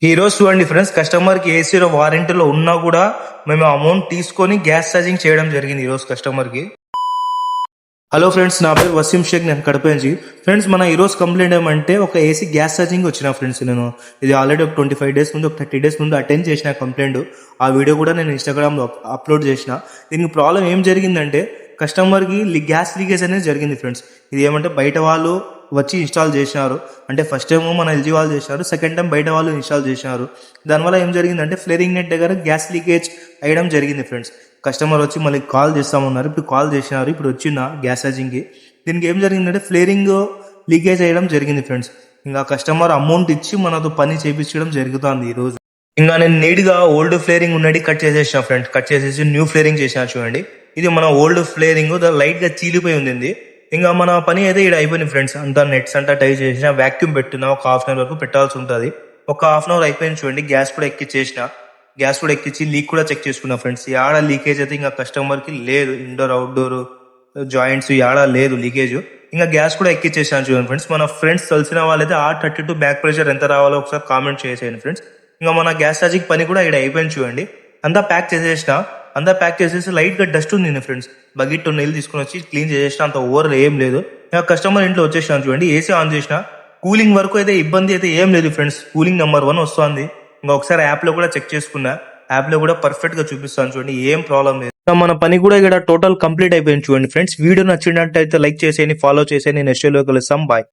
ఈ రోజు చూడండి ఫ్రెండ్స్, కస్టమర్ కి ఏసీ వారంటీలో ఉన్నా కూడా మేము అమౌంట్ తీసుకొని గ్యాస్ ఛార్జింగ్ చేయడం జరిగింది ఈ రోజు కస్టమర్ కి. హలో ఫ్రెండ్స్, నా పేరు వసీం షేక్, నేను కడప నుంచి. ఫ్రెండ్స్, మన ఈ రోజు కంప్లైంట్ ఏమంటే ఒక ఏసీ గ్యాస్ ఛార్జింగ్ వచ్చిన ఫ్రెండ్స్. నేను ఇది ఆల్రెడీ ఒక 25 days ముందు, ఒక 30 days ముందు అటెండ్ చేసిన కంప్లైంట్. ఆ వీడియో కూడా నేను ఇన్స్టాగ్రామ్లో అప్లోడ్ చేసిన. దీనికి ప్రాబ్లం ఏం జరిగిందంటే కస్టమర్కి గ్యాస్ లీకేజ్ అనేది జరిగింది ఫ్రెండ్స్. ఇది ఏమంటే బయట వాళ్ళు వచ్చి ఇన్స్టాల్ చేసినారు. అంటే ఫస్ట్ టైం మన ఎల్జీ వాళ్ళు చేసినారు, సెకండ్ టైం బయట వాళ్ళు ఇన్స్టాల్ చేసినారు. దానివల్ల ఏం జరిగిందంటే ఫ్లేరింగ్ నెట్ దగ్గర గ్యాస్ లీకేజ్ అయ్యడం జరిగింది ఫ్రెండ్స్. కస్టమర్ వచ్చి మళ్ళీ కాల్ చేస్తామన్నారు, ఇప్పుడు కాల్ చేసినారు, ఇప్పుడు వచ్చిన గ్యాస్ ఛార్జింగ్కి. దీనికి ఏం జరిగిందంటే ఫ్లేరింగ్ లీకేజ్ అయ్యడం జరిగింది ఫ్రెండ్స్. ఇంకా కస్టమర్ అమౌంట్ ఇచ్చి మనతో పని చేయించడం జరుగుతుంది ఈరోజు. ఇంకా నేను నీట్గా ఓల్డ్ ఫ్లేరింగ్ ఉన్నది కట్ చేసేసిన ఫ్రెండ్స్. కట్ చేసేసి న్యూ ఫ్లేరింగ్ చేసిన. చూడండి, ఇది మన ఓల్డ్ ఫ్లేరింగ్ లైట్గా చీలిపోయి ఉంది. ఇంకా మన పని అయితే ఇక్కడ అయిపోయింది ఫ్రెండ్స్. అంతా నెట్స్ అంతా టై చేసిన, వ్యాక్యూమ్ పెట్టున్నా, ఒక హాఫ్ అన్ అవర్ వరకు పెట్టాల్సి ఉంటుంది. ఒక హాఫ్ అన్ అవర్ అయిపోయింది చూడండి. గ్యాస్ కూడా ఎక్కిచ్చేసిన, గ్యాస్ కూడా ఎక్కించి లీక్ కూడా చెక్ చేసుకున్నా ఫ్రెండ్స్. యాడ లీకేజ్ అయితే ఇంకా కస్టమర్కి లేదు, ఇండోర్ అవుట్డోర్ జాయింట్స్ యాడ లేదు లీకేజ్. ఇంకా గ్యాస్ కూడా ఎక్కిచ్చేసాను చూడండి ఫ్రెండ్స్. మన ఫ్రెండ్స్ తెలిసిన వాళ్ళైతే R32 బ్యాక్ ప్రెషర్ ఎంత రావాలో ఒకసారి కామెంట్ చేసేయండి ఫ్రెండ్స్. ఇంకా మన గ్యాస్ ఛార్జింగ్ పని కూడా ఇక్కడ అయిపోయింది చూడండి. అంతా ప్యాక్ చేసేసిన, అంతా ప్యాక్ చేసేసి లైట్గా డస్ట్ ఉంది ఫ్రెండ్స్. బకెట్ నీళ్ళు తీసుకుని వచ్చి క్లీన్ చేసేసిన, అంత ఓవర్ ఏం లేదు. ఇంకా కస్టమర్ ఇంట్లో వచ్చేసినాను చూడండి. ఏసీ ఆన్ చేసిన, కూలింగ్ వరకు అయితే ఇబ్బంది అయితే ఏం లేదు ఫ్రెండ్స్. కూలింగ్ నెంబర్ 1 వస్తుంది. ఇంకా ఒకసారి యాప్లో కూడా చెక్ చేసుకున్నా, యాప్లో కూడా పర్ఫెక్ట్గా చూపిస్తాను చూడండి, ఏం ప్రాబ్లం లేదు. మన పని కూడా ఇక్కడ టోటల్ కంప్లీట్ అయిపోయింది చూడండి ఫ్రెండ్స్. వీడియో నచ్చినట్టయితే లైక్ చేసేయండి, ఫాలో చేసేయండి. నెక్స్ట్ వీడియోలో కలుస్తాం. బాయ్.